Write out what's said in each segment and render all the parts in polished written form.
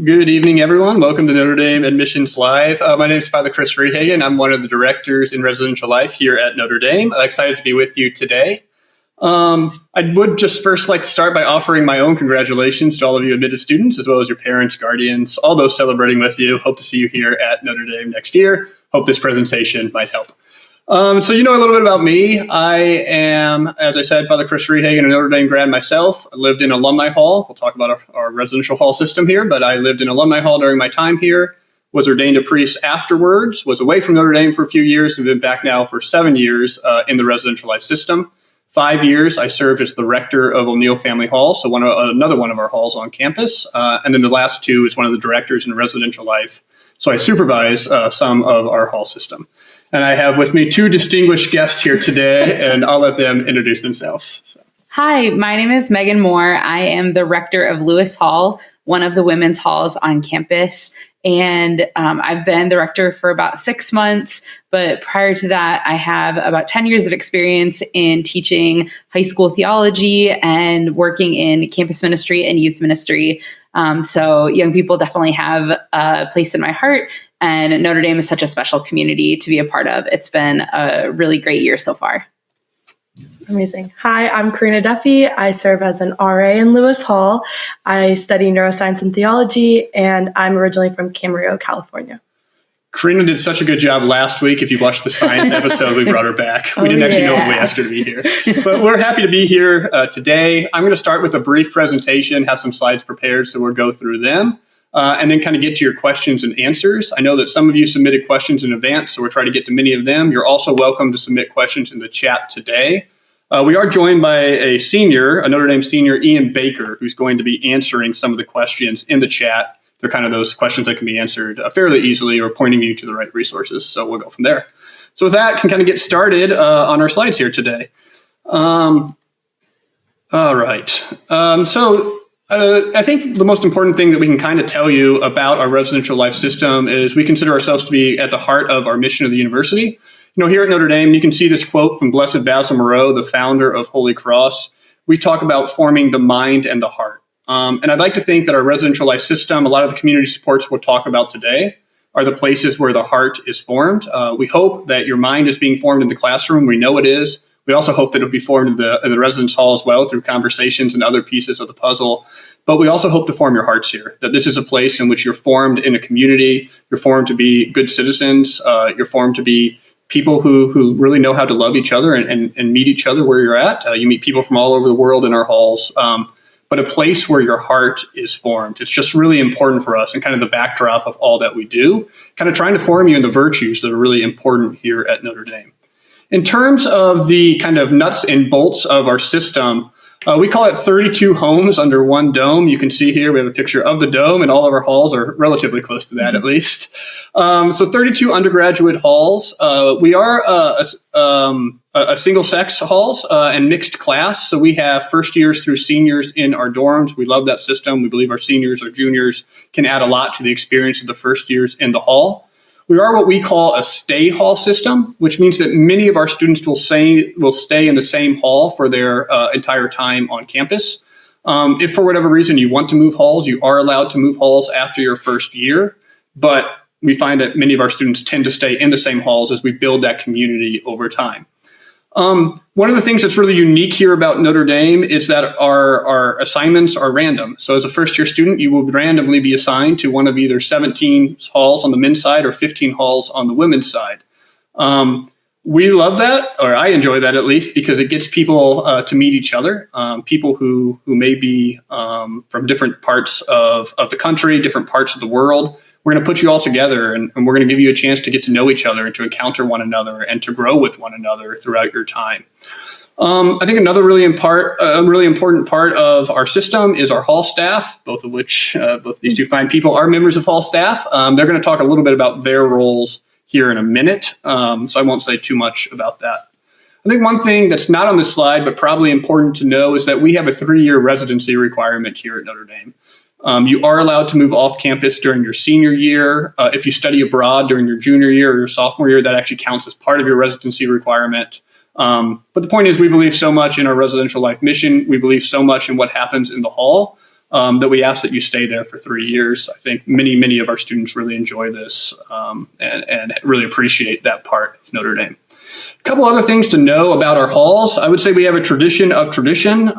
Good evening, everyone. Welcome to Notre Dame Admissions Live. My name is Father Chris Rehagen. I'm one of the directors in residential life here at Notre Dame. I'm excited to be with you today. I would just first like to start by offering my own congratulations to all of you admitted students, as well as your parents, guardians, all those celebrating with you. Hope to see you here at Notre Dame next year. Hope this presentation might help. So you know a little bit about me. I am, as I said, Father Chris Rehagen, a Notre Dame grad myself. I lived in Alumni Hall. We'll talk about our residential hall system here, but I lived in Alumni Hall during my time here, was ordained a priest afterwards, was away from Notre Dame for a few years, and been back now for 7 years in the residential life system. 5 years, I served as the rector of O'Neill Family Hall, so another one of our halls on campus. And then the last 2 is one of the directors in residential life. So I supervise some of our hall system. And I have with me 2 distinguished guests here today, and I'll let them introduce themselves. So. Hi, my name is Megan Moore. I am the rector of Lewis Hall, one of the women's halls on campus. And I've been the rector for about 6 months. But prior to that, I have about 10 years of experience in teaching high school theology and working in campus ministry and youth ministry. So young people definitely have a place in my heart. And Notre Dame is such a special community to be a part of. It's been a really great year so far. Amazing. Hi, I'm Karina Duffy. I serve as an RA in Lewis Hall. I study neuroscience and theology, and I'm originally from Camarillo, California. Karina did such a good job last week. If you watched the science episode, we brought her back. We didn't actually know when we asked her to be here. But we're happy to be here today. I'm going to start with a brief presentation, have some slides prepared, so we'll go through them. And then kind of get to your questions and answers. I know that some of you submitted questions in advance, so we'll try to get to many of them. You're also welcome to submit questions in the chat today. We are joined by a Notre Dame senior, Ian Baker, who's going to be answering some of the questions in the chat. They're kind of those questions that can be answered fairly easily or pointing you to the right resources. So we'll go from there. So with that, can kind of get started on our slides here today. All right. I think the most important thing that we can kind of tell you about our residential life system is we consider ourselves to be at the heart of our mission of the university. You know, here at Notre Dame, you can see this quote from Blessed Basil Moreau, the founder of Holy Cross. We talk about forming the mind and the heart. And I'd like to think that our residential life system, a lot of the community supports we'll talk about today, are the places where the heart is formed. We hope that your mind is being formed in the classroom. We know it is. We also hope that it'll be formed in the residence hall as well through conversations and other pieces of the puzzle. But we also hope to form your hearts here, that this is a place in which you're formed in a community, you're formed to be good citizens, you're formed to be people who really know how to love each other and meet each other where you're at. You meet people from all over the world in our halls, but a place where your heart is formed. It's just really important for us and kind of the backdrop of all that we do, kind of trying to form you in the virtues that are really important here at Notre Dame. In terms of the kind of nuts and bolts of our system, we call it 32 homes under one dome. You can see here we have a picture of the dome, and all of our halls are relatively close to that, at least. So 32 undergraduate halls. We are a single-sex halls and mixed class. So we have first years through seniors in our dorms. We love that system. We believe our seniors or juniors can add a lot to the experience of the first years in the hall. We are what we call a stay hall system, which means that many of our students will stay in the same hall for their entire time on campus. If for whatever reason you want to move halls, you are allowed to move halls after your first year. But we find that many of our students tend to stay in the same halls as we build that community over time. One of the things that's really unique here about Notre Dame is that our assignments are random. So as a first-year student, you will randomly be assigned to one of either 17 halls on the men's side or 15 halls on the women's side. We love that, or I enjoy that at least, because it gets people to meet each other, people who may be from different parts of the country, different parts of the world. We're going to put you all together and we're going to give you a chance to get to know each other and to encounter one another and to grow with one another throughout your time. I think another really important part of our system is our hall staff, both these 2 fine people are members of hall staff. They're going to talk a little bit about their roles here in a minute, so I won't say too much about that. I think one thing that's not on this slide, but probably important to know, is that we have a 3-year residency requirement here at Notre Dame. You are allowed to move off campus during your senior year. If you study abroad during your junior year or your sophomore year, that actually counts as part of your residency requirement. But the point is, we believe so much in our residential life mission. We believe so much in what happens in the hall that we ask that you stay there for 3 years. I think many of our students really enjoy this and really appreciate that part of Notre Dame. A couple other things to know about our halls. I would say we have a tradition of tradition.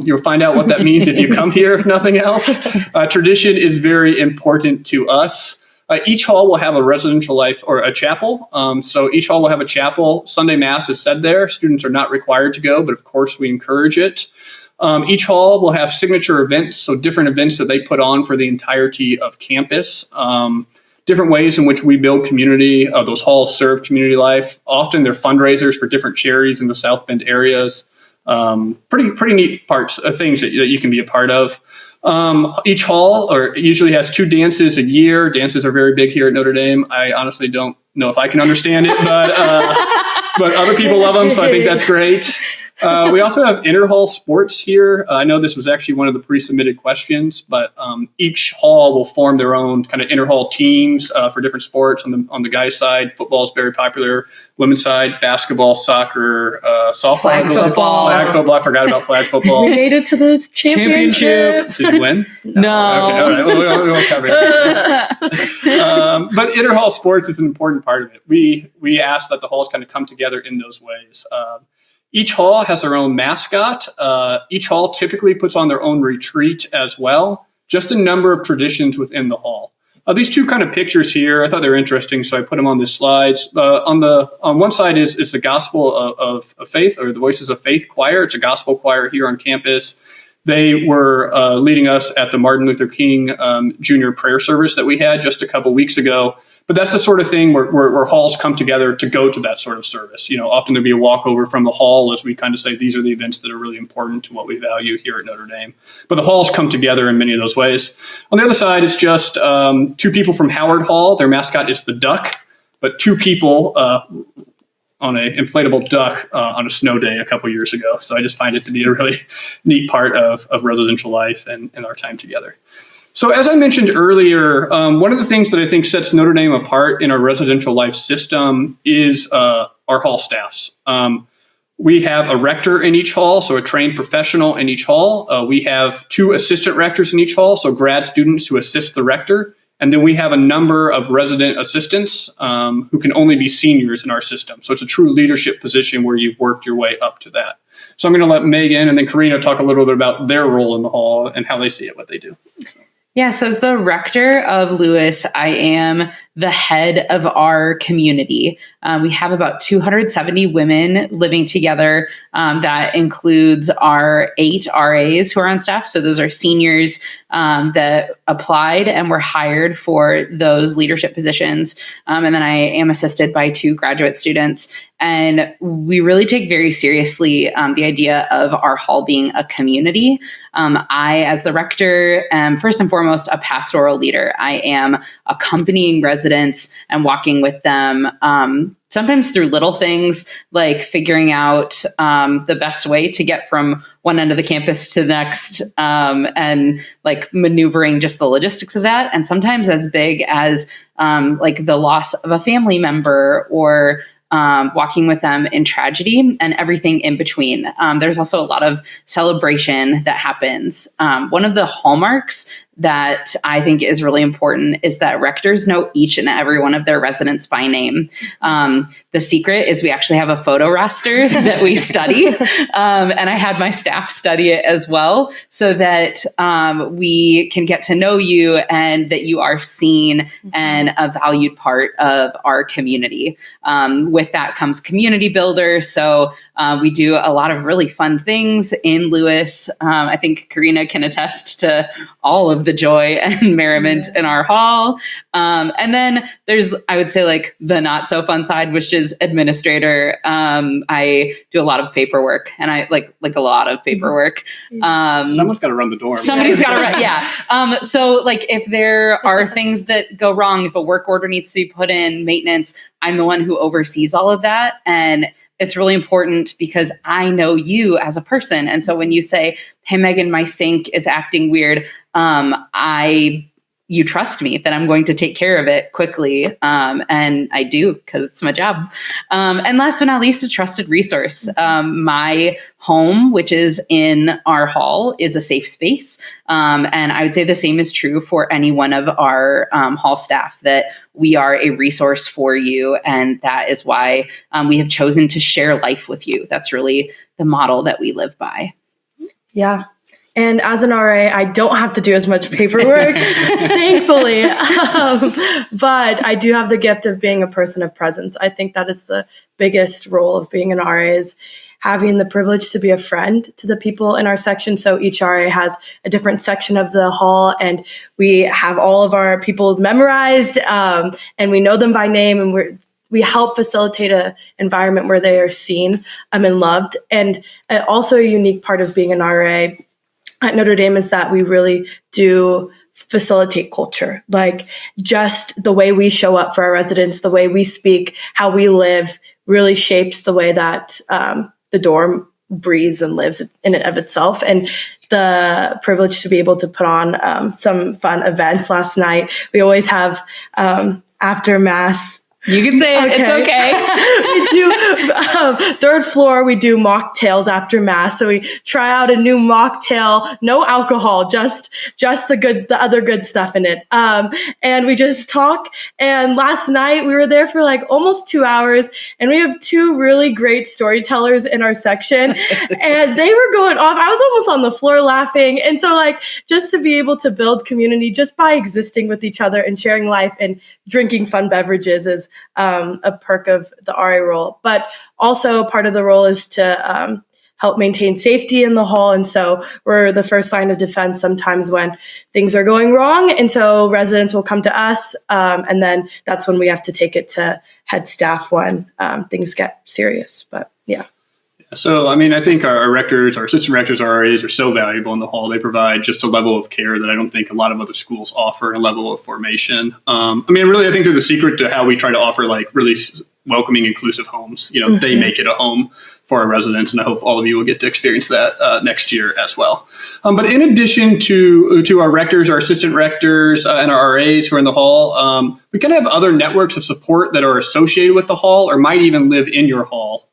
You'll find out what that means if you come here, if nothing else. Tradition is very important to us. Each hall will have a residential life or a chapel. So each hall will have a chapel. Sunday Mass is said there. Students are not required to go, but of course we encourage it. Each hall will have signature events, so different events that they put on for the entirety of campus. Different ways in which we build community. Those halls serve community life. Often they're fundraisers for different charities in the South Bend areas. Pretty neat parts of things that you can be a part of. Each hall usually has 2 dances a year. Dances are very big here at Notre Dame. I honestly don't know if I can understand it, but other people love them, so I think that's great. We also have inter-hall sports here. I know this was actually one of the pre-submitted questions, but each hall will form their own kind of inter-hall teams for different sports. On the guys' side, football is very popular. Women's side, basketball, soccer, softball, flag football. I forgot about flag football. We made it to the championship. Did you win? No. Okay, all right. We won't cover it. But inter-hall sports is an important part of it. We ask that the halls kind of come together in those ways. Each hall has their own mascot. Each hall typically puts on their own retreat as well. Just a number of traditions within the hall. These 2 kind of pictures here, I thought they were interesting, so I put them on the slides. On one side is the Gospel of Faith, or the Voices of Faith choir. It's a gospel choir here on campus. They were leading us at the Martin Luther King Jr. prayer service that we had just a couple weeks ago. But that's the sort of thing where halls come together to go to that sort of service. Often there'll be a walkover from the hall as we kind of say these are the events that are really important to what we value here at Notre Dame. But the halls come together in many of those ways. On the other side, it's just 2 people from Howard Hall. Their mascot is the duck, but 2 people on an inflatable duck on a snow day a couple years ago. So I just find it to be a really neat part of residential life and our time together. So as I mentioned earlier, one of the things that I think sets Notre Dame apart in our residential life system is our hall staffs. We have a rector in each hall, so a trained professional in each hall. We have 2 assistant rectors in each hall, so grad students who assist the rector. And then we have a number of resident assistants who can only be seniors in our system. So it's a true leadership position where you've worked your way up to that. So I'm going to let Megan and then Karina talk a little bit about their role in the hall and how they see it, what they do. Yeah, so as the rector of Lewis, I am the head of our community. We have about 270 women living together. That includes our 8 RAs who are on staff. So those are seniors that applied and were hired for those leadership positions. And then I am assisted by 2 graduate students. And we really take very seriously the idea of our hall being a community. I, as the rector, am first and foremost a pastoral leader. I am accompanying residents and walking with them, sometimes through little things like figuring out the best way to get from one end of the campus to the next, and like maneuvering just the logistics of that. And sometimes as big as like the loss of a family member or walking with them in tragedy and everything in between. There's also a lot of celebration that happens. One of the hallmarks that I think is really important is that rectors know each and every one of their residents by name. The secret is we actually have a photo roster that we study, and I had my staff study it as well so that we can get to know you and that you are seen and a valued part of our community. With that comes community builder. So we do a lot of really fun things in Lewis. I think Karina can attest to all of the joy and merriment in our hall. And then there's, I would say, like the not so fun side, which is administrator. I do a lot of paperwork, and I like a lot of paperwork. Someone's got to run the dorm. Somebody's got to run. Yeah. So like if there are things that go wrong, if a work order needs to be put in, maintenance, I'm the one who oversees all of that. And it's really important because I know you as a person. And so when you say, hey, Megan, my sink is acting weird, you trust me that I'm going to take care of it quickly. And I do because it's my job. And last but not least, a trusted resource. My home, which is in our hall, is a safe space. And I would say the same is true for any one of our hall staff, that we are a resource for you. And that is why we have chosen to share life with you. That's really the model that we live by. Yeah. And as an RA, I don't have to do as much paperwork, thankfully. But I do have the gift of being a person of presence. I think that is the biggest role of being an RA, is having the privilege to be a friend to the people in our section. So each RA has a different section of the hall, and we have all of our people memorized, and we know them by name, and we help facilitate an environment where they are seen and loved. And also a unique part of being an RA at Notre Dame is that we really do facilitate culture. Like, just the way we show up for our residents, the way we speak, how we live really shapes the way that the dorm breathes and lives in and of itself. And the privilege to be able to put on some fun events. Last night, we always have after Mass. You can say it. It's okay. We do third floor. We do mocktails after Mass. So we try out a new mocktail, no alcohol, just the other good stuff in it. And we just talk. And last night we were there for like almost 2 hours, and we have two really great storytellers in our section, and they were going off. I was almost on the floor laughing. And so, like, just to be able to build community just by existing with each other and sharing life and drinking fun beverages is a perk of the RA role. But also part of the role is to help maintain safety in the hall. And so we're the first line of defense sometimes when things are going wrong. And so residents will come to us, and then that's when we have to take it to head staff when things get serious. But yeah. So, I mean, I think our rectors, our assistant rectors, our RAs are so valuable in the hall. They provide just a level of care that I don't think a lot of other schools offer, a level of formation. I think they're the secret to how we try to offer like really welcoming, inclusive homes. You know, They make it a home for our residents, and I hope all of you will get to experience that next year as well. But in addition to our rectors, our assistant rectors, and our RAs who are in the hall, we kind of have other networks of support that are associated with the hall or might even live in your hall.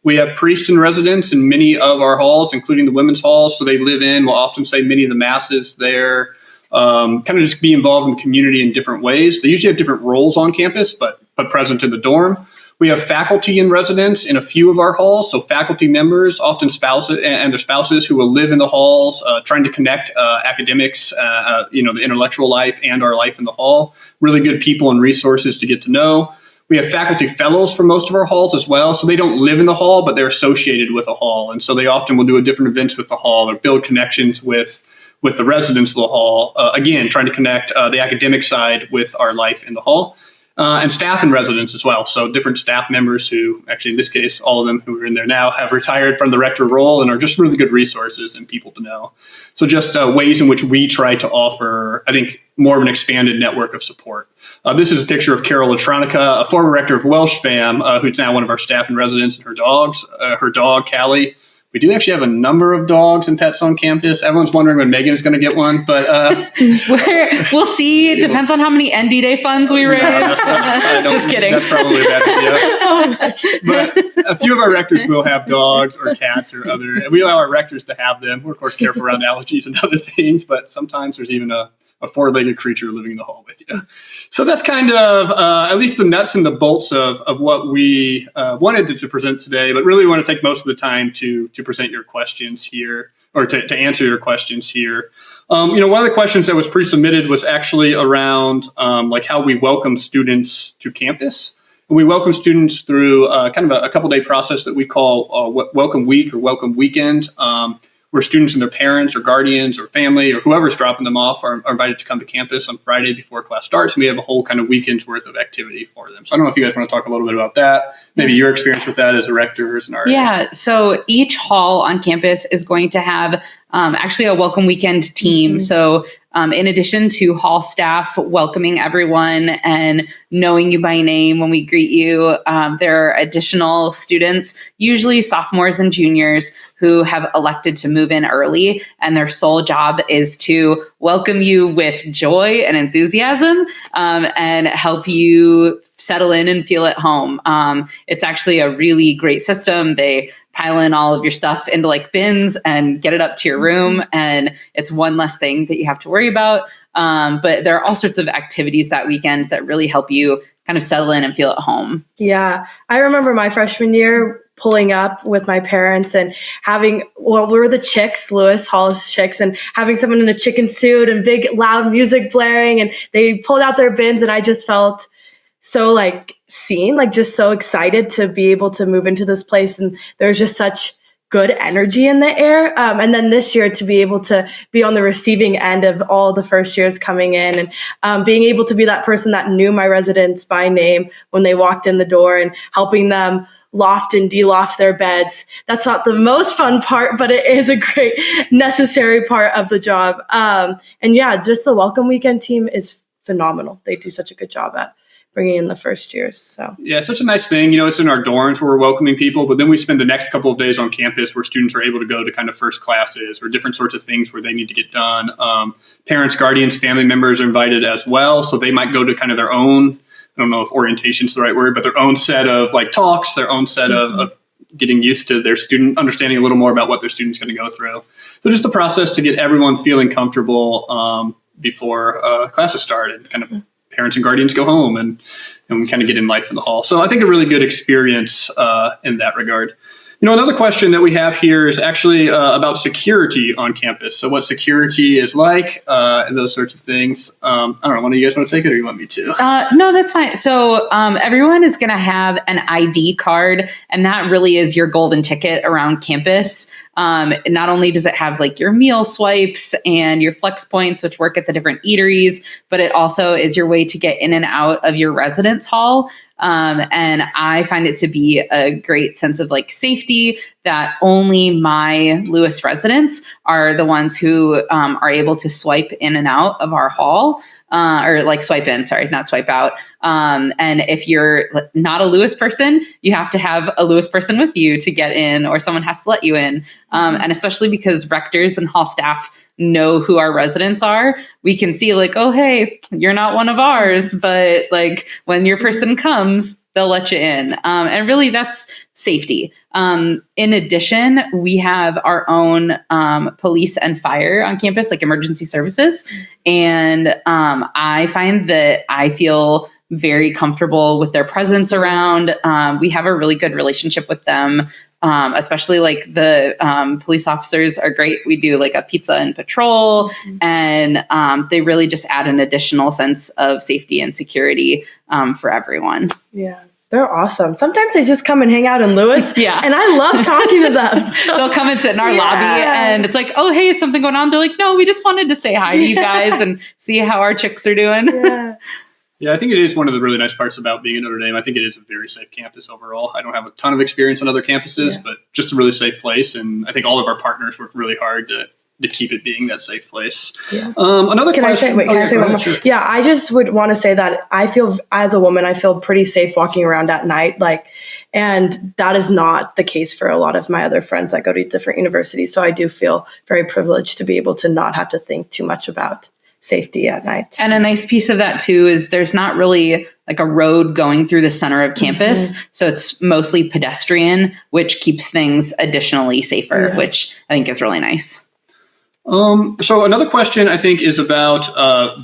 We have priests in residence in many of our halls, including the women's halls. So they live in, we'll often say many of the masses there, kind of just be involved in the community in different ways. They usually have different roles on campus, but present in the dorm. We have faculty in residence in a few of our halls. So faculty members, often spouses and their spouses, who will live in the halls, trying to connect academics, the intellectual life and our life in the hall. Really good people and resources to get to know. We have faculty fellows for most of our halls as well. So they don't live in the hall, but they're associated with a hall. And so they often will do different events with the hall or build connections with the residents of the hall. Again, trying to connect the academic side with our life in the hall. And staff in residence as well. So different staff members who, actually in this case, all of them who are in there now have retired from the rector role and are just really good resources and people to know. So just ways in which we try to offer, I think, more of an expanded network of support. This is a picture of Carol Latronica, a former rector of Welsh Fam, who's now one of our staff in residence, and her dog, Callie. We do actually have a number of dogs and pets on campus. Everyone's wondering when Megan is going to get one, but we'll see. It depends on how many ND Day funds we raise. Just kidding. That's probably a bad idea. But a few of our rectors will have dogs or cats or other, and we allow our rectors to have them. We're of course careful around allergies and other things, but sometimes there's even a four-legged creature living in the hall with you. So that's kind of at least the nuts and the bolts of what we wanted to present today, but really want to take most of the time to present your questions here, or to answer your questions here. One of the questions that was pre-submitted was actually around like how we welcome students to campus. And we welcome students through kind of a couple-day process that we call Welcome Week or Welcome Weekend, where students and their parents or guardians or family or whoever's dropping them off are invited to come to campus on Friday before class starts. And we have a whole kind of weekend's worth of activity for them. So I don't know if you guys want to talk a little bit about that, maybe your experience with that as a rector or as an RA. Yeah, so each hall on campus is going to have actually a welcome weekend team. So in addition to hall staff welcoming everyone and knowing you by name when we greet you. There are additional students, usually sophomores and juniors, who have elected to move in early, and their sole job is to welcome you with joy and enthusiasm, and help you settle in and feel at home. It's actually a really great system. They pile in all of your stuff into like bins and get it up to your room, and it's one less thing that you have to worry about. But there are all sorts of activities that weekend that really help you kind of settle in and feel at home. Yeah. I remember my freshman year pulling up with my parents and we were the chicks, Lewis Hall's chicks, and having someone in a chicken suit and big loud music blaring, and they pulled out their bins, and I just felt so like seen, like just so excited to be able to move into this place. And there's just such good energy in the air. And then this year to be able to be on the receiving end of all the first years coming in, and being able to be that person that knew my residents by name when they walked in the door and helping them loft and de-loft their beds. That's not the most fun part, but it is a great necessary part of the job. And yeah, just the welcome weekend team is phenomenal. They do such a good job at bringing in the first years. So yeah, such a nice thing. It's in our dorms where we're welcoming people, but then we spend the next couple of days on campus where students are able to go to kind of first classes or different sorts of things where they need to get done. Parents, guardians, family members are invited as well. So they might go to kind of their own, I don't know if orientation is the right word, but their own set of like talks, their own set of getting used to their student, understanding a little more about what their student's going to go through. So just the process to get everyone feeling comfortable before classes start, and kind of parents and guardians go home and we kind of get in life in the hall. So I think a really good experience in that regard. Another question that we have here is actually about security on campus. So what security is like and those sorts of things. I don't know, one of you guys want to take it or you want me to? No, that's fine. So everyone is going to have an ID card, and that really is your golden ticket around campus. Not only does it have like your meal swipes and your flex points, which work at the different eateries, but it also is your way to get in and out of your residence hall. And I find it to be a great sense of like safety that only my Lewis residents are the ones who are able to swipe in and out of our hall. Or like swipe in, sorry, not swipe out. And if you're not a Lewis person, you have to have a Lewis person with you to get in, or someone has to let you in. And especially because rectors and hall staff know who our residents are, we can see like, oh, hey, you're not one of ours, but like when your person comes, they'll let you in. And really that's safety. In addition, we have our own police and fire on campus, like emergency services. And I find that I feel very comfortable with their presence around. We have a really good relationship with them. Especially like the police officers are great. We do like a pizza and patrol, and they really just add an additional sense of safety and security for everyone. Yeah. They're awesome. Sometimes they just come and hang out in Lewis. Yeah. And I love talking to them. So. They'll come and sit in our lobby, and it's like, oh, hey, is something going on? They're like, no, we just wanted to say hi to you guys and see how our chicks are doing. Yeah. Yeah, I think it is one of the really nice parts about being at Notre Dame. I think it is a very safe campus overall. I don't have a ton of experience on other campuses, but just a really safe place. And I think all of our partners work really hard to keep it being that safe place. Yeah. Another question. Can I say one more? Sure. Yeah, I just would want to say that I feel, as a woman, I feel pretty safe walking around at night. And that is not the case for a lot of my other friends that go to different universities. So I do feel very privileged to be able to not have to think too much about safety at night. And a nice piece of that too is there's not really like a road going through the center of campus. So it's mostly pedestrian, which keeps things additionally safer, which I think is really nice. So another question I think is about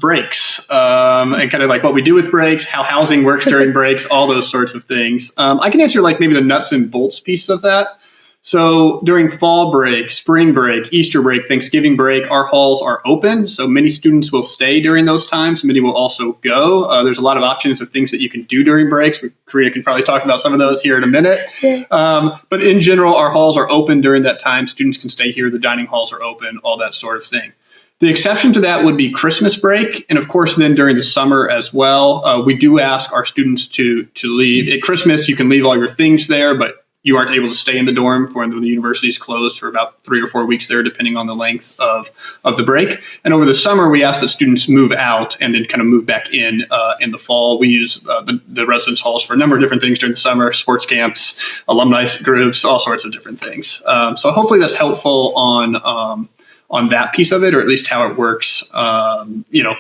breaks and kind of like what we do with breaks, how housing works during breaks, all those sorts of things. I can answer like maybe the nuts and bolts piece of that. So during fall break, spring break, Easter break, Thanksgiving break, our halls are open. So many students will stay during those times. Many will also go. There's a lot of options of things that you can do during breaks. Karina can probably talk about some of those here in a minute. Yeah. But in general, our halls are open during that time. Students can stay here. The dining halls are open, all that sort of thing. The exception to that would be Christmas break. And of course, then during the summer as well, we do ask our students to leave. At Christmas, you can leave all your things there, but you aren't able to stay in the dorm for when the university is closed for about 3 or 4 weeks there, depending on the length of the break. And over the summer, we ask that students move out and then kind of move back in the fall. We use the residence halls for a number of different things during the summer: sports camps, alumni groups, all sorts of different things. So hopefully that's helpful on that piece of it, or at least how it works,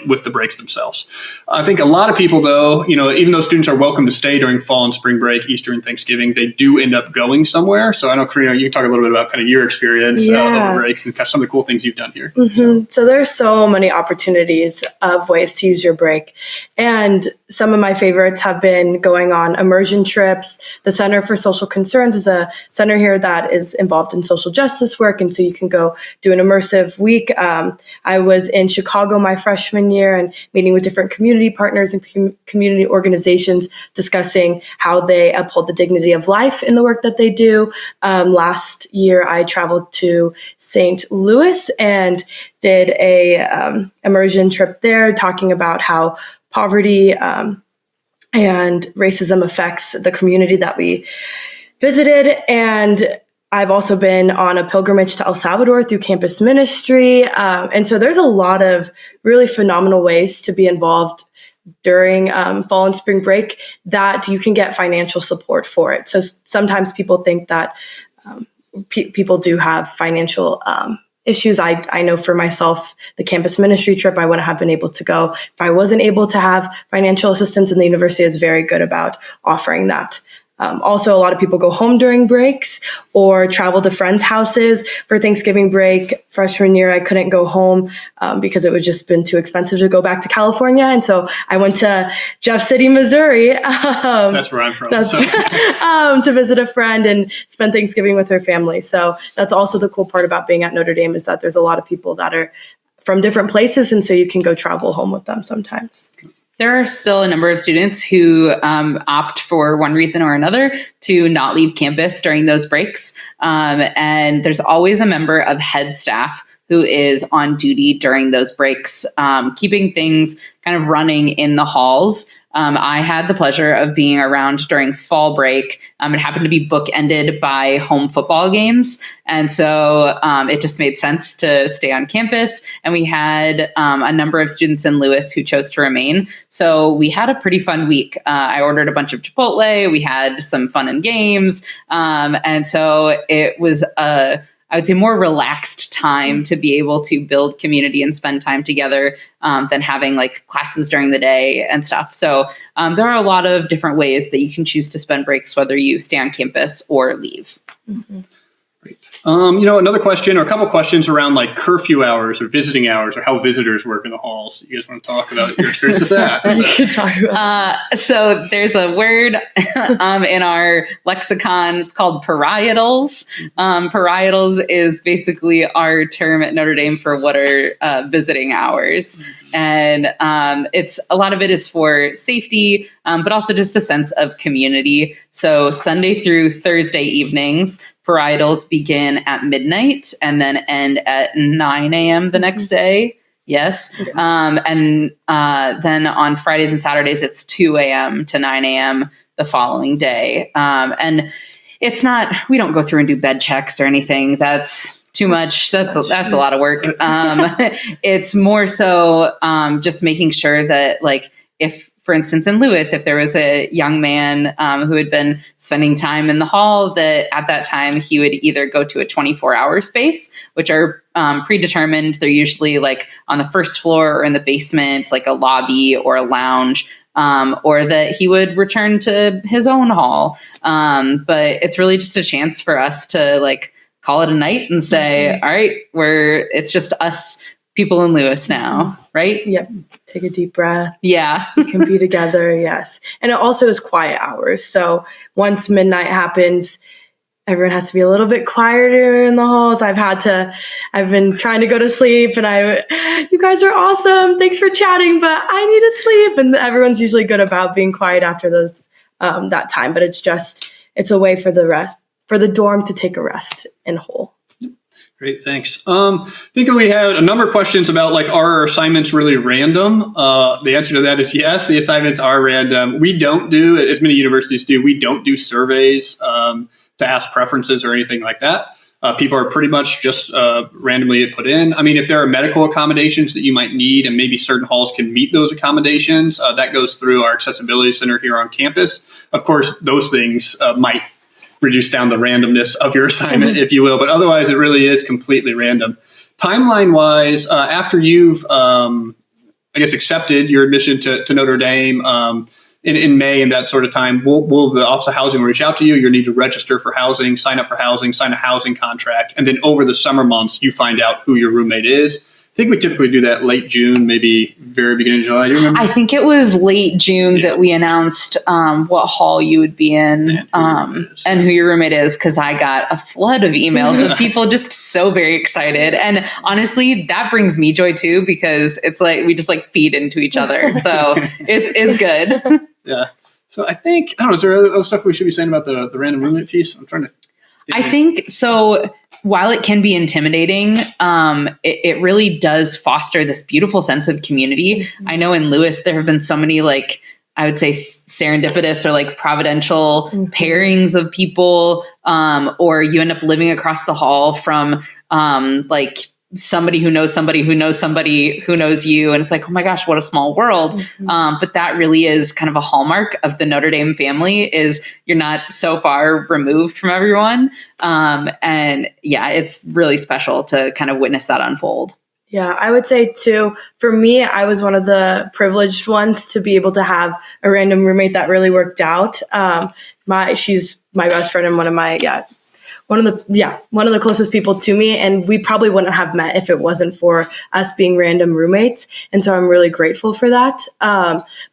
with the breaks themselves. I think a lot of people, though, even though students are welcome to stay during fall and spring break, Easter and Thanksgiving, they do end up going somewhere. So I know, Karina, you can talk a little bit about kind of your experience over breaks and kind of some of the cool things you've done here. Mm-hmm. So there's so many opportunities of ways to use your break. And some of my favorites have been going on immersion trips. The Center for Social Concerns is a center here that is involved in social justice work. And so you can go do an immersive week. I was in Chicago my freshman year and meeting with different community partners and community organizations discussing how they uphold the dignity of life in the work that they do. Last year, I traveled to St. Louis and did a immersion trip there, talking about how poverty and racism affects the community that we visited. And I've also been on a pilgrimage to El Salvador through campus ministry. And so there's a lot of really phenomenal ways to be involved during fall and spring break that you can get financial support for it. So sometimes people think that people do have financial issues. I know for myself, the campus ministry trip, I wouldn't have been able to go if I wasn't able to have financial assistance, and the university is very good about offering that. Also, a lot of people go home during breaks or travel to friends' houses for Thanksgiving break. Freshman year, I couldn't go home because it would just been too expensive to go back to California. And so I went to Jeff City, Missouri. That's where I'm from. To visit a friend and spend Thanksgiving with her family. So that's also the cool part about being at Notre Dame, is that there's a lot of people that are from different places. And so you can go travel home with them sometimes. There are still a number of students who opt for one reason or another to not leave campus during those breaks. And there's always a member of head staff who is on duty during those breaks, keeping things kind of running in the halls. I had the pleasure of being around during fall break. It happened to be bookended by home football games. And so it just made sense to stay on campus. And we had a number of students in Lewis who chose to remain. So we had a pretty fun week. I ordered a bunch of Chipotle. We had some fun and games. And so it was I would say more relaxed time to be able to build community and spend time together than having like classes during the day and stuff. So there are a lot of different ways that you can choose to spend breaks, whether you stay on campus or leave. Mm-hmm. Great. Another question, or a couple questions around like curfew hours or visiting hours, or how visitors work in the halls. You guys want to talk about your experience with that? You can talk about so there's a word in our lexicon. It's called parietals. Parietals is basically our term at Notre Dame for what are visiting hours. And it's a lot of it is for safety, but also just a sense of community. So Sunday through Thursday evenings, parietals begin at midnight and then end at 9 a.m. the next day. Yes. And then on Fridays and Saturdays, it's 2 a.m. to 9 a.m. the following day. And it's not, we don't go through and do bed checks or anything. That's too much. That's a lot of work. It's more so just making sure that, like, if, for instance, in Lewis, if there was a young man who had been spending time in the hall, that at that time he would either go to a 24-hour space, which are predetermined. They're usually like on the first floor or in the basement, like a lobby or a lounge, or that he would return to his own hall. But it's really just a chance for us to like call it a night and say, all right, it's just us people in Lewis now, right? Yep. Take a deep breath. Yeah. We can be together. Yes. And it also is quiet hours. So once midnight happens, everyone has to be a little bit quieter in the halls. I've been trying to go to sleep and you guys are awesome. Thanks for chatting, but I need to sleep. And everyone's usually good about being quiet after that time. But it's a way for the dorm to take a rest in whole. Great, thanks. I think we had a number of questions about, like, are our assignments really random? The answer to that is yes, the assignments are random. We don't do, as many universities do, we don't do surveys. to ask preferences or anything like that. People are pretty much just randomly put in. I mean, if there are medical accommodations that you might need and maybe certain halls can meet those accommodations, that goes through our accessibility center here on campus. Of course, those things might reduce down the randomness of your assignment, if you will, but otherwise it really is completely random. Timeline-wise, after you've, accepted your admission to Notre Dame, in May and that sort of time, will the Office of Housing reach out to you? You'll need to register for housing, sign up for housing, sign a housing contract. And then over the summer months, you find out who your roommate is. I think we typically do that late June, maybe very beginning of July. Do you remember? I think it was late June that we announced what hall you would be in and who your roommate is, because I got a flood of emails of people just so very excited. And honestly, that brings me joy too, because it's like we just like feed into each other. So it's good. Yeah. So I think, I don't know, is there other stuff we should be saying about the random roommate piece? I'm trying to think. I think so. While it can be intimidating, it really does foster this beautiful sense of community. Mm-hmm. I know in Lewis, there have been so many, like, I would say serendipitous or like providential pairings of people, or you end up living across the hall from like somebody who knows somebody who knows somebody who knows you. And it's like, oh my gosh, what a small world. Mm-hmm. But that really is kind of a hallmark of the Notre Dame family, is you're not so far removed from everyone. And yeah, it's really special to kind of witness that unfold. Yeah, I would say too, for me, I was one of the privileged ones to be able to have a random roommate that really worked out. She's my best friend and one of the closest people to me. And we probably wouldn't have met if it wasn't for us being random roommates. And so I'm really grateful for that.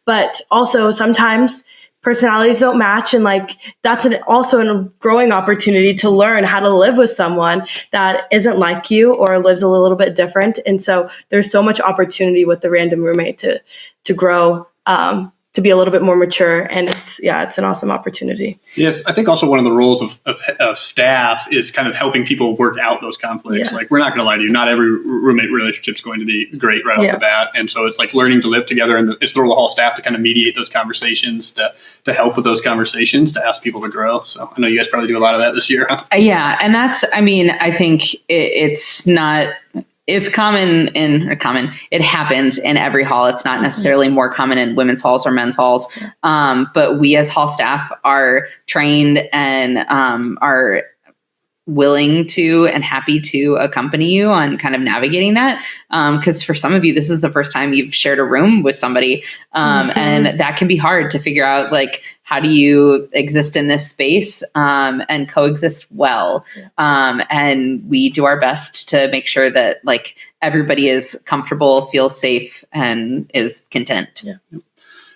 But also sometimes personalities don't match. And like, that's also a growing opportunity to learn how to live with someone that isn't like you or lives a little bit different. And so there's so much opportunity with the random roommate to grow, to be a little bit more mature. And it's an awesome opportunity. Yes. I think also one of the roles of staff is kind of helping people work out those conflicts. Yeah. Like, we're not going to lie to you. Not every roommate relationship is going to be great right off the bat. And so it's like learning to live together, and it's the role of the hall staff to kind of mediate those conversations, to help with those conversations, to ask people to grow. So I know you guys probably do a lot of that this year, huh? Yeah. And I think it's common. It happens in every hall. It's not necessarily more common in women's halls or men's halls. But we as hall staff are trained and are willing to and happy to accompany you on kind of navigating that. Because for some of you, this is the first time you've shared a room with somebody. And that can be hard to figure out, like, how do you exist in this space and coexist well? And we do our best to make sure that, like, everybody is comfortable, feels safe, and is content.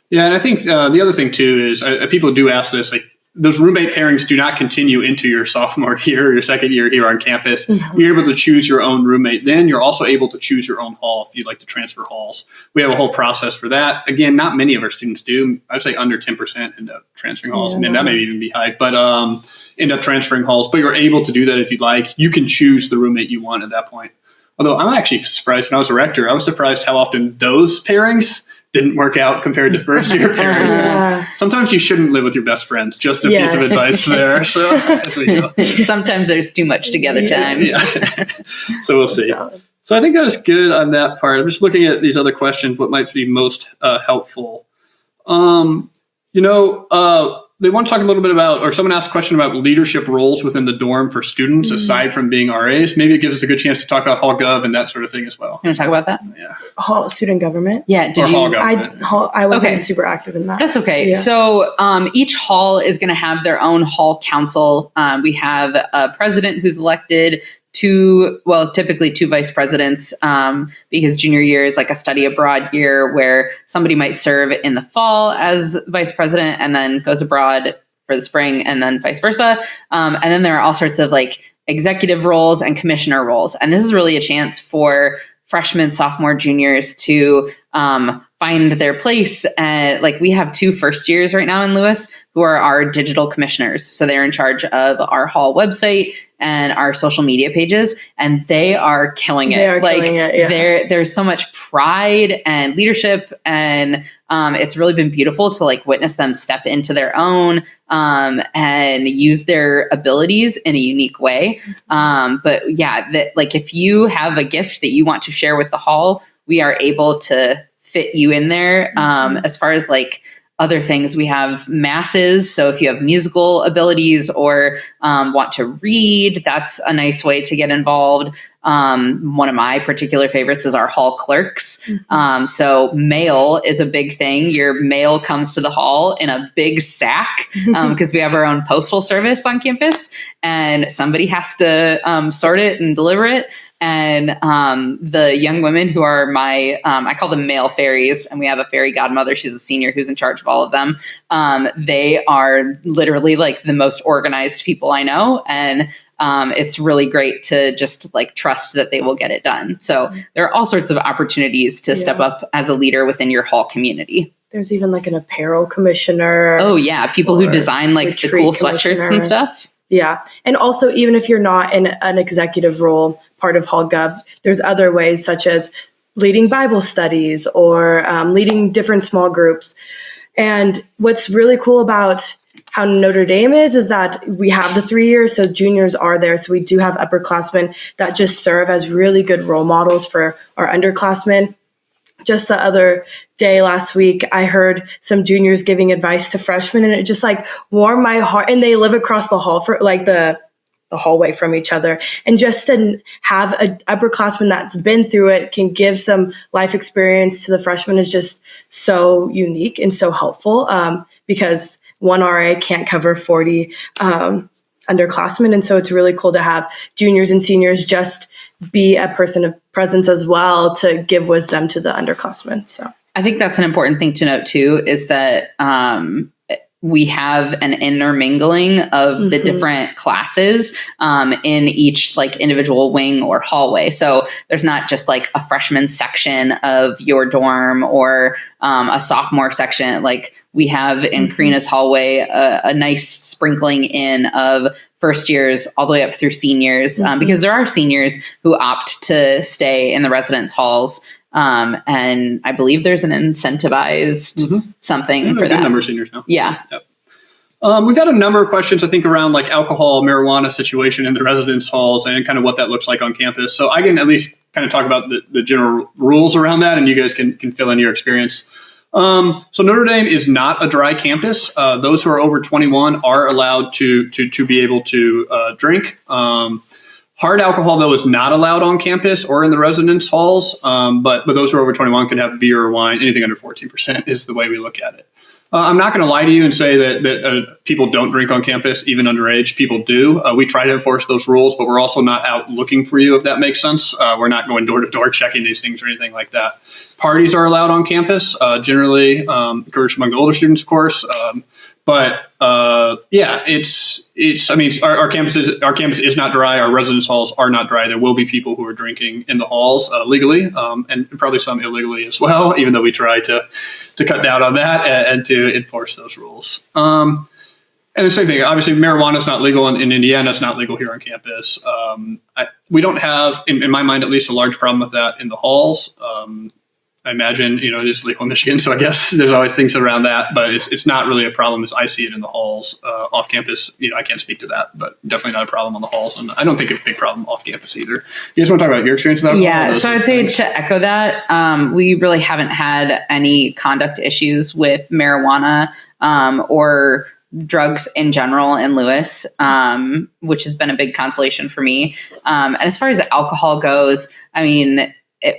Yeah, and I think the other thing too is people do ask this, like, those roommate pairings do not continue into your sophomore year or your second year here on campus. Mm-hmm. You're able to choose your own roommate. Then you're also able to choose your own hall if you'd like to transfer halls. We have a whole process for that. Again, not many of our students do. I'd say under 10% end up transferring halls. Yeah. I mean, that may even be high, but end up transferring halls. But you're able to do that if you'd like. You can choose the roommate you want at that point. Although I'm actually surprised, when I was a rector, I was surprised how often those pairings didn't work out compared to first year pairings. Sometimes you shouldn't live with your best friends. Just a piece of advice there. So as we go. Sometimes there's too much together time. Yeah. So we'll see. Valid. So I think that was good on that part. I'm just looking at these other questions, what might be most helpful. They want to talk a little bit about, or someone asked a question about leadership roles within the dorm for students, aside from being RAs. Maybe it gives us a good chance to talk about Hall Gov and that sort of thing as well. You want to talk about that? Yeah. Hall student government? Yeah. Hall government. I wasn't super active in that. That's okay. Yeah. So each hall is going to have their own hall council. We have a president who's elected, typically two vice presidents, because junior year is like a study abroad year where somebody might serve in the fall as vice president and then goes abroad for the spring, and then vice versa. And then there are all sorts of like executive roles and commissioner roles. And this is really a chance for freshmen, sophomore, juniors to find find their place. Like we have 2 first years right now in Lewis who are our digital commissioners. So they're in charge of our hall website and our social media pages, and they are killing it. There's so much pride and leadership, and it's really been beautiful to like witness them step into their own and use their abilities in a unique way. But yeah, like if you have a gift that you want to share with the hall, we are able to fit you in there. As far as like other things, we have masses. So if you have musical abilities or want to read, that's a nice way to get involved. One of my particular favorites is our hall clerks. So mail is a big thing. Your mail comes to the hall in a big sack because we have our own postal service on campus, and somebody has to sort it and deliver it. And the young women who are my, I call them mail fairies, and we have a fairy godmother. She's a senior who's in charge of all of them. They are literally like the most organized people I know. And it's really great to just like trust that they will get it done. So there are all sorts of opportunities to step up as a leader within your hall community. There's even like an apparel commissioner. Oh yeah. People who design like the cool sweatshirts and stuff. Yeah. And also, even if you're not in an executive role, part of Hall Gov, there's other ways such as leading Bible studies or leading different small groups. And what's really cool about how Notre Dame is that we have the 3 years, so juniors are there. So we do have upperclassmen that just serve as really good role models for our underclassmen. Just the other day last week, I heard some juniors giving advice to freshmen, and it just like warmed my heart. And they live across the hall for like the hallway from each other. And just to have an upperclassman that's been through it can give some life experience to the freshmen is just so unique and so helpful because one RA can't cover 40 underclassmen. And so it's really cool to have juniors and seniors just be a person of presence as well to give wisdom to the underclassmen. So I think that's an important thing to note too, is that we have an intermingling of the different classes in each like individual wing or hallway. So there's not just like a freshman section of your dorm or a sophomore section. Like we have in Karina's hallway a nice sprinkling in of first years all the way up through seniors because there are seniors who opt to stay in the residence halls. And I believe there's an incentivized something for that. Number of seniors now. Yeah. So, we've had a number of questions, I think, around like alcohol, marijuana situation in the residence halls and kind of what that looks like on campus. So I can at least kind of talk about the general rules around that, and you guys can fill in your experience. So Notre Dame is not a dry campus. Those who are over 21 are allowed to be able to drink. Hard alcohol, though, is not allowed on campus or in the residence halls, but those who are over 21 can have beer or wine. Anything under 14% is the way we look at it. I'm not going to lie to you and say that people don't drink on campus, even underage. People do. We try to enforce those rules, but we're also not out looking for you, if that makes sense. We're not going door to door checking these things or anything like that. Parties are allowed on campus, generally encouraged among the older students, of course. But I mean, our campus is not dry. Our residence halls are not dry. There will be people who are drinking in the halls legally, and probably some illegally as well, even though we try to cut down on that and to enforce those rules. And the same thing, obviously, marijuana is not legal in Indiana. It's not legal here on campus. We don't have, in my mind, at least a large problem with that in the halls. I imagine, it is legal in Michigan, so I guess there's always things around that, but it's not really a problem as I see it in the halls. Off campus, I can't speak to that, but definitely not a problem on the halls, and I don't think it's a big problem off campus either. You guys want to talk about your experience with that? Yeah, so I'd say to echo that, we really haven't had any conduct issues with marijuana or drugs in general in Lewis, which has been a big consolation for me. And as far as alcohol goes, I mean,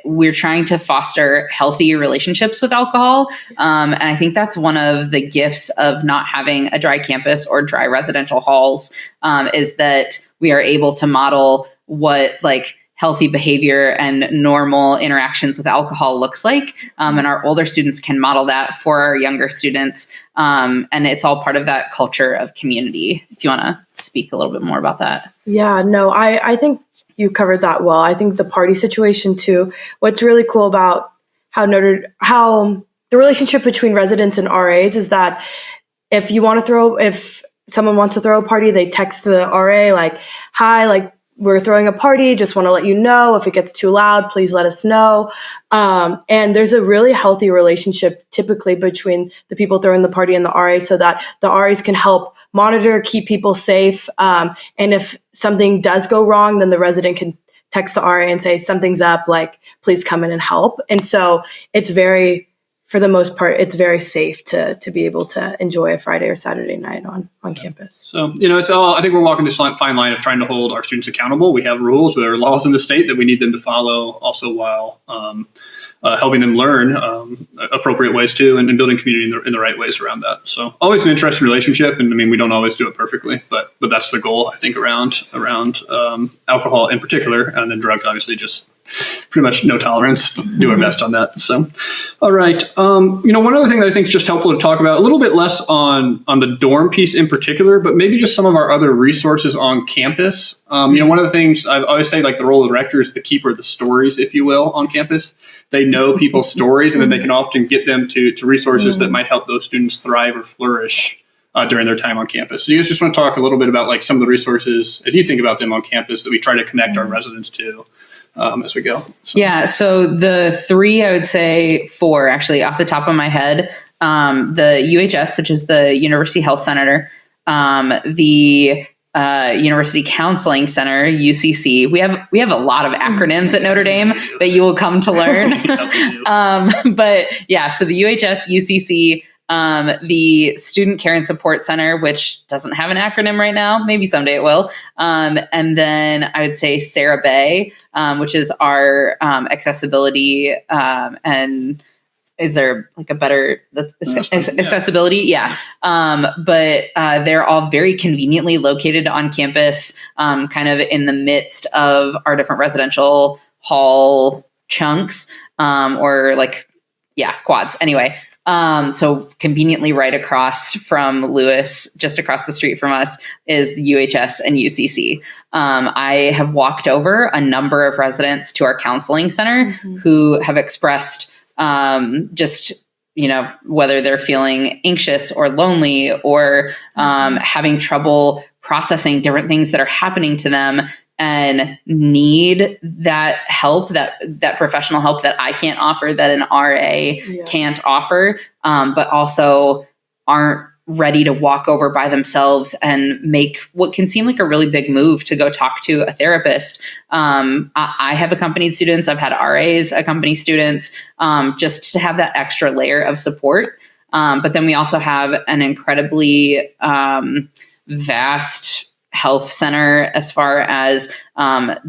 we're trying to foster healthy relationships with alcohol. And I think that's one of the gifts of not having a dry campus or dry residential halls, is that we are able to model what like healthy behavior and normal interactions with alcohol looks like. And our older students can model that for our younger students. And it's all part of that culture of community. If you want to speak a little bit more about that. Yeah, no, I think you covered that well. I think the party situation too. What's really cool about how the relationship between residents and RAs is that if someone wants to throw a party, they text the RA like, hi, like, we're throwing a party, just want to let you know. If it gets too loud, please let us know. And there's a really healthy relationship typically between the people throwing the party and the RA, so that the RAs can help monitor, keep people safe. And if something does go wrong, then the resident can text the RA and say, something's up, like, please come in and help. And so for the most part, it's very safe to be able to enjoy a Friday or Saturday night on campus. So, it's all, I think we're walking this fine line of trying to hold our students accountable. We have rules, there are laws in the state that we need them to follow, also while helping them learn appropriate ways too, and building community in the right ways around that. So always an interesting relationship. And I mean, we don't always do it perfectly, but that's the goal, I think, around alcohol in particular, and then drugs, obviously, just pretty much no tolerance, do our best on that. So, all right. One other thing that I think is just helpful to talk about, a little bit less on the dorm piece in particular, but maybe just some of our other resources on campus. One of the things I always say, like, the role of the rector is the keeper of the stories, if you will, on campus. They know people's stories, and then they can often get them to resources that might help those students thrive or flourish during their time on campus. So you guys just want to talk a little bit about, like, some of the resources as you think about them on campus that we try to connect our residents to as we go. So. Yeah. So the three, I would say four, actually, off the top of my head, the UHS, which is the University Health Center, the University Counseling Center, UCC. We have a lot of acronyms at Notre Dame that you will come to learn. But yeah, so the UHS, UCC, the Student Care and Support Center, which doesn't have an acronym right now, maybe someday it will. And then I would say Sarah Bay, which is our accessibility and is there like a better accessibility? Yeah. But they're all very conveniently located on campus, kind of in the midst of our different residential hall chunks, or like, quads. Anyway. So conveniently right across from Lewis, just across the street from us, is the UHS and UCC. I have walked over a number of residents to our counseling center who have expressed just, whether they're feeling anxious or lonely or having trouble processing different things that are happening to them and need that help, that professional help that I can't offer, that an RA can't offer, but also aren't ready to walk over by themselves and make what can seem like a really big move to go talk to a therapist. I have accompanied students. I've had RAs accompany students, just to have that extra layer of support. But then we also have an incredibly vast health center as far as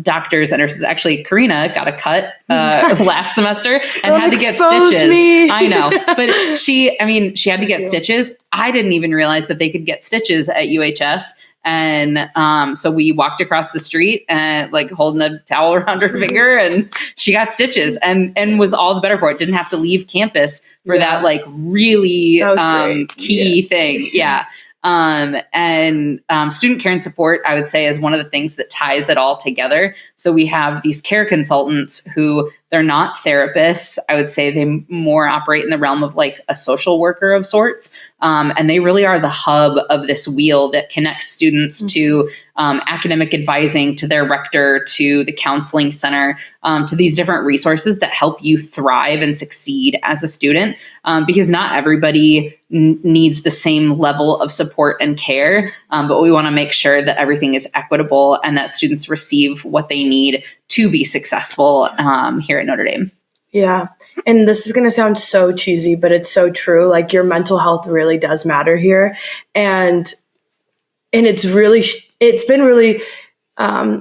doctors and nurses. Actually, Karina got a cut last semester and had to get stitches. I know, but she had to get stitches. I didn't even realize that they could get stitches at UHS. And so we walked across the street and like holding a towel around her finger, and she got stitches and was all the better for it. Didn't have to leave campus for that like really key thing. Yeah. And student care and support, I would say, is one of the things that ties it all together. So we have these care consultants who they're not therapists. I would say they more operate in the realm of like a social worker of sorts. And they really are the hub of this wheel that connects students to academic advising, to their rector, to the counseling center, to these different resources that help you thrive and succeed as a student. Because not everybody needs the same level of support and care, but we want to make sure that everything is equitable and that students receive what they need to be successful here at Notre Dame. Yeah. And this is going to sound so cheesy, but it's so true. Like your mental health really does matter here. And it's been really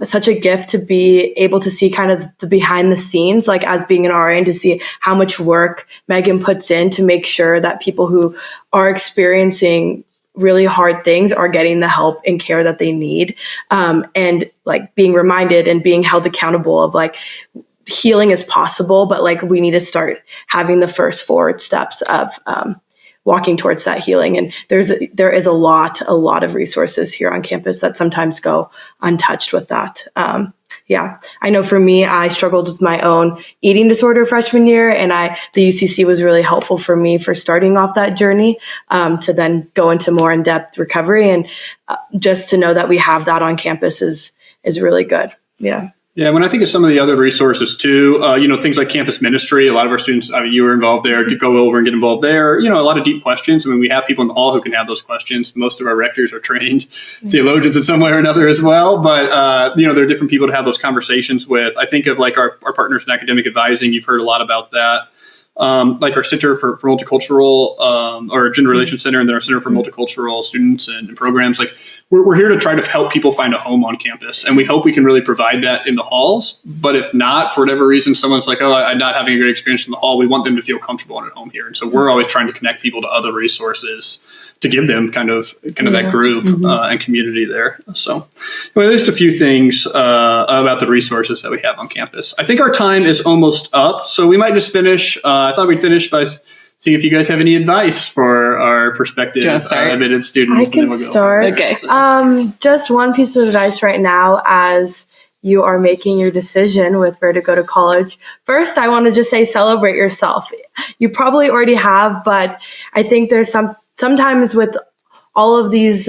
such a gift to be able to see kind of the behind the scenes, like as being an RA, and to see how much work Megan puts in to make sure that people who are experiencing really hard things are getting the help and care that they need. And like being reminded and being held accountable of like healing is possible, but like we need to start having the first forward steps of walking towards that healing. And there is a lot of resources here on campus that sometimes go untouched with that. I know for me, I struggled with my own eating disorder freshman year, and the UCC was really helpful for me for starting off that journey to then go into more in-depth recovery. And just to know that we have that on campus is really good. Yeah. Yeah, when I think of some of the other resources too, things like campus ministry, a lot of our students, you were involved there, could go over and get involved there. A lot of deep questions. I mean, we have people in the hall who can have those questions. Most of our rectors are trained theologians in some way or another as well. But, there are different people to have those conversations with. I think of like our partners in academic advising. You've heard a lot about that. Like our Center for Multicultural, or Gender Relations Center, and then our Center for Multicultural Students and Programs. Like we're here to try to help people find a home on campus, and we hope we can really provide that in the halls. But if not, for whatever reason, someone's like, I'm not having a great experience in the hall, we want them to feel comfortable and at home here. And so we're always trying to connect people to other resources to give them kind of that group and community there. So anyway, just a few things about the resources that we have on campus. I think our time is almost up, so we might just finish. I thought we'd finish by seeing if you guys have any advice for our prospective admitted students. I can start. Okay. Just one piece of advice right now as you are making your decision with where to go to college. First, I want to just say celebrate yourself. You probably already have, but I think there's sometimes with all of these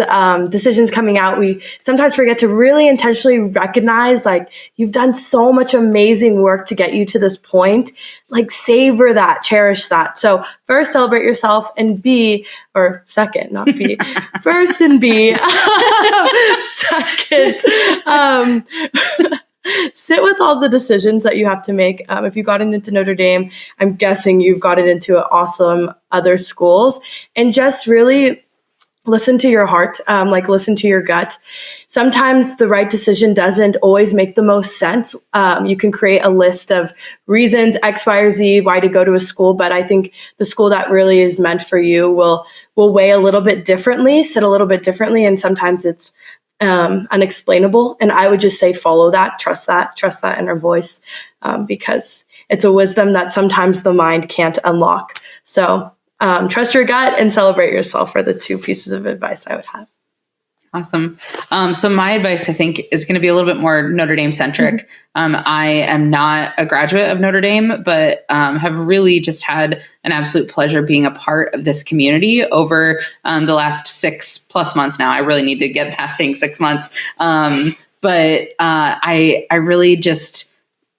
decisions coming out, we sometimes forget to really intentionally recognize, like, you've done so much amazing work to get you to this point. Like, savor that, cherish that. So first, celebrate yourself, and second, not B, first and B, second, sit with all the decisions that you have to make. If you got into Notre Dame, I'm guessing you've gotten into awesome other schools, and just really listen to your heart, listen to your gut. Sometimes the right decision doesn't always make the most sense. You can create a list of reasons, X, Y, or Z, why to go to a school, but I think the school that really is meant for you will weigh a little bit differently, sit a little bit differently, and sometimes it's unexplainable. And I would just say follow that, trust that inner voice, because it's a wisdom that sometimes the mind can't unlock. So trust your gut and celebrate yourself are the two pieces of advice I would have. Awesome. So my advice, I think, is going to be a little bit more Notre Dame centric. I am not a graduate of Notre Dame, but have really just had an absolute pleasure being a part of this community over the last 6+ months now. I really need to get past saying 6 months. But I really just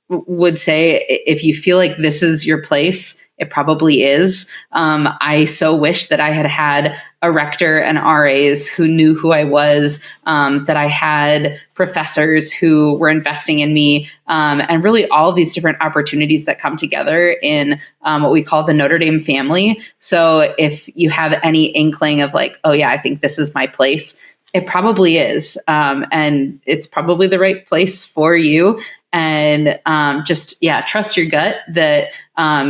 would say, if you feel like this is your place, it probably is. I so wish that I had a rector and RAs who knew who I was, that I had professors who were investing in me, and really all of these different opportunities that come together in what we call the Notre Dame family. So if you have any inkling of like, oh yeah, I think this is my place, it probably is. And it's probably the right place for you. And trust your gut that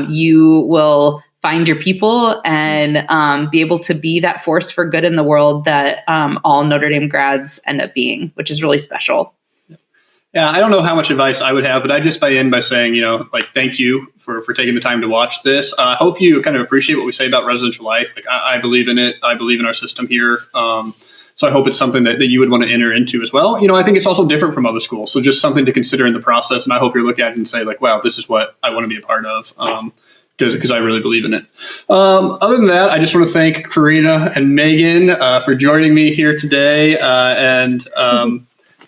you will find your people and be able to be that force for good in the world that all Notre Dame grads end up being, which is really special. Yeah, I don't know how much advice I would have, but I just end by saying, thank you for taking the time to watch this. I hope you kind of appreciate what we say about residential life. Like, I believe in it. I believe in our system here. So I hope it's something that you would want to enter into as well. I think it's also different from other schools. So just something to consider in the process. And I hope you look at it and say, like, wow, this is what I want to be a part of, because I really believe in it. Other than that, I just want to thank Karina and Megan for joining me here today.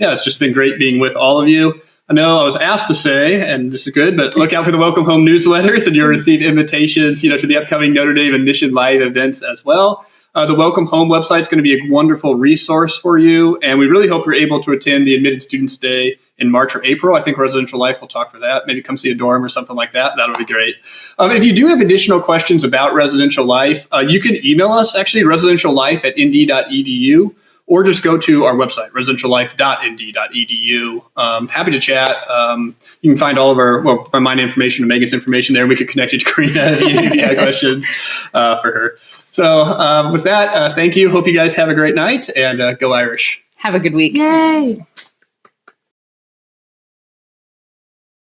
It's just been great being with all of you. I know I was asked to say, and this is good, but look out for the Welcome Home newsletters, and you'll receive invitations, to the upcoming Notre Dame and Mission Live events as well. The Welcome Home website is going to be a wonderful resource for you, and we really hope you're able to attend the Admitted Students Day in March or April. I think Residential Life will talk for that. Maybe come see a dorm or something like that. That'll be great. If you do have additional questions about Residential Life, you can email us, actually, residentiallife@nd.edu, or just go to our website, residentiallife.nd.edu. Happy to chat. You can find all of find my information and Megan's information there. We could connect you to Karina if you had questions for her. So with that, thank you. Hope you guys have a great night, and go Irish. Have a good week. Yay.